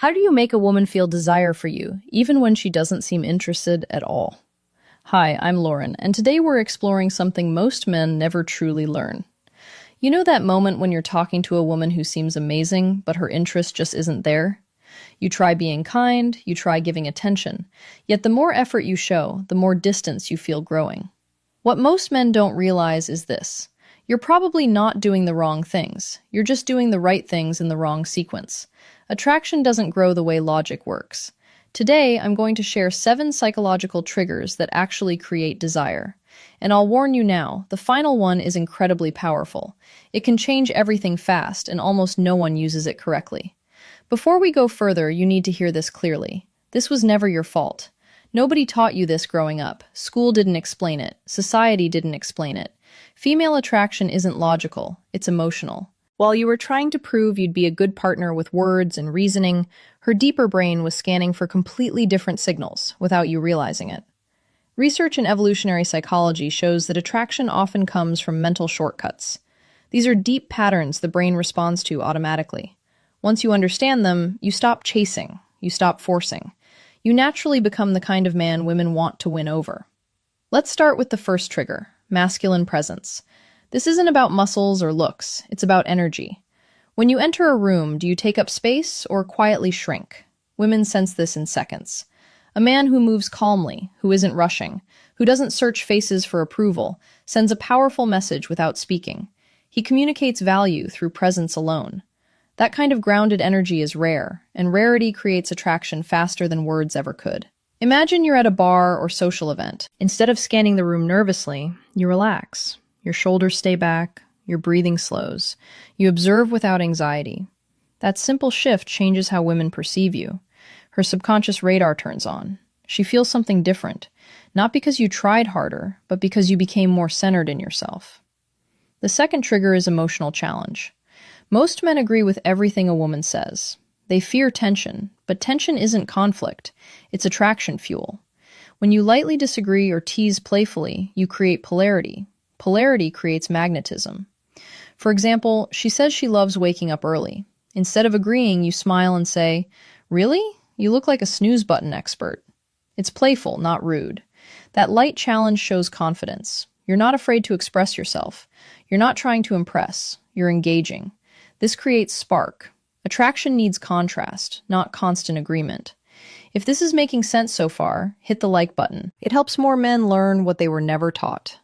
How do you make a woman feel desire for you, even when she doesn't seem interested at all? Hi, I'm Lauren, and today we're exploring something most men never truly learn. You know that moment when you're talking to a woman who seems amazing, but her interest just isn't there? You try being kind, you try giving attention, yet the more effort you show, the more distance you feel growing. What most men don't realize is this. You're probably not doing the wrong things. You're just doing the right things in the wrong sequence. Attraction doesn't grow the way logic works. Today, I'm going to share 7 psychological triggers that actually create desire. And I'll warn you now, the final one is incredibly powerful. It can change everything fast, and almost no one uses it correctly. Before we go further, you need to hear this clearly. This was never your fault. Nobody taught you this growing up. School didn't explain it. Society didn't explain it. Female attraction isn't logical, it's emotional. While you were trying to prove you'd be a good partner with words and reasoning, her deeper brain was scanning for completely different signals without you realizing it. Research in evolutionary psychology shows that attraction often comes from mental shortcuts. These are deep patterns the brain responds to automatically. Once you understand them, you stop chasing, you stop forcing. You naturally become the kind of man women want to win over. Let's start with the first trigger, masculine presence. This isn't about muscles or looks, it's about energy. When you enter a room, do you take up space or quietly shrink? Women sense this in seconds. A man who moves calmly, who isn't rushing, who doesn't search faces for approval, sends a powerful message without speaking. He communicates value through presence alone. That kind of grounded energy is rare, and rarity creates attraction faster than words ever could. Imagine you're at a bar or social event. Instead of scanning the room nervously, you relax. Your shoulders stay back, your breathing slows. You observe without anxiety. That simple shift changes how women perceive you. Her subconscious radar turns on. She feels something different, not because you tried harder, but because you became more centered in yourself. The second trigger is emotional challenge. Most men agree with everything a woman says. They fear tension, but tension isn't conflict. It's attraction fuel. When you lightly disagree or tease playfully, you create polarity. Polarity creates magnetism. For example, she says she loves waking up early. Instead of agreeing, you smile and say, "Really? You look like a snooze button expert." It's playful, not rude. That light challenge shows confidence. You're not afraid to express yourself. You're not trying to impress. You're engaging. This creates spark. Attraction needs contrast, not constant agreement. If this is making sense so far, hit the like button. It helps more men learn what they were never taught.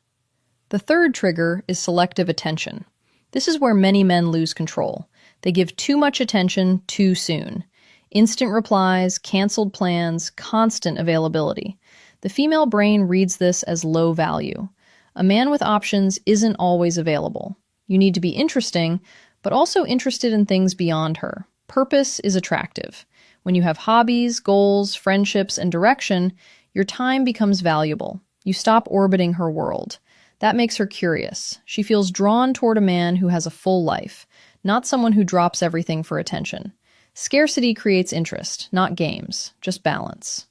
The third trigger is selective attention. This is where many men lose control. They give too much attention too soon. Instant replies, canceled plans, constant availability. The female brain reads this as low value. A man with options isn't always available. You need to be interesting, but also interested in things beyond her. Purpose is attractive. When you have hobbies, goals, friendships, and direction, your time becomes valuable. You stop orbiting her world. That makes her curious. She feels drawn toward a man who has a full life, not someone who drops everything for attention. Scarcity creates interest, not games, just balance.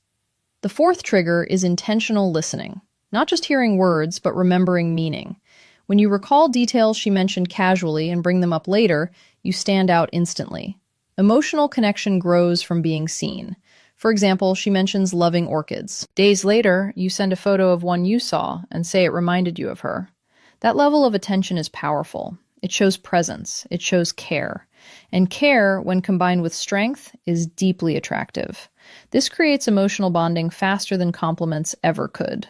The fourth trigger is intentional listening. Not just hearing words, but remembering meaning. When you recall details she mentioned casually and bring them up later, you stand out instantly. Emotional connection grows from being seen. For example, she mentions loving orchids. Days later, you send a photo of one you saw and say it reminded you of her. That level of attention is powerful. It shows presence. It shows care. And care, when combined with strength, is deeply attractive. This creates emotional bonding faster than compliments ever could.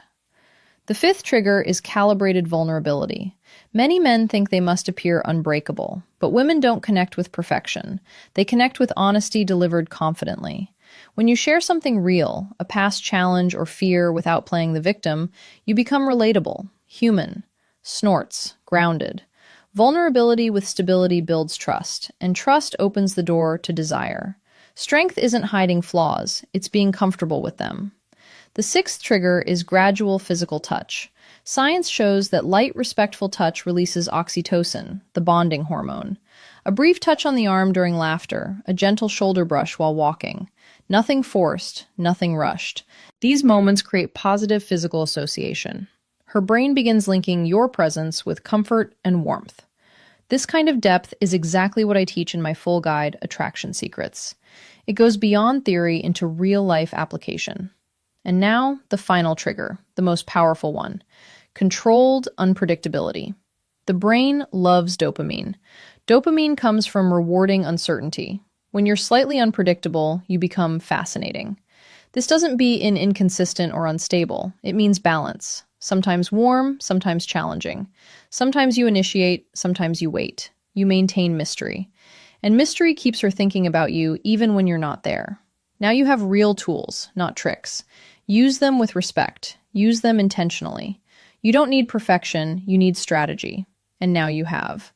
The fifth trigger is calibrated vulnerability. Many men think they must appear unbreakable, but women don't connect with perfection. They connect with honesty delivered confidently. When you share something real, a past challenge or fear without playing the victim, you become relatable, human, snorts, grounded. Vulnerability with stability builds trust, and trust opens the door to desire. Strength isn't hiding flaws, it's being comfortable with them. The sixth trigger is gradual physical touch. Science shows that light, respectful touch releases oxytocin, the bonding hormone. A brief touch on the arm during laughter, a gentle shoulder brush while walking. Nothing forced, nothing rushed. These moments create positive physical association. Her brain begins linking your presence with comfort and warmth. This kind of depth is exactly what I teach in my full guide, Attraction Secrets. It goes beyond theory into real-life application. And now, the final trigger, the most powerful one. Controlled unpredictability. The brain loves dopamine. Dopamine comes from rewarding uncertainty. When you're slightly unpredictable, you become fascinating. This doesn't mean inconsistent or unstable. It means balance. Sometimes warm, sometimes challenging. Sometimes you initiate, sometimes you wait. You maintain mystery. And mystery keeps her thinking about you even when you're not there. Now you have real tools, not tricks. Use them with respect. Use them intentionally. You don't need perfection, you need strategy. And now you have.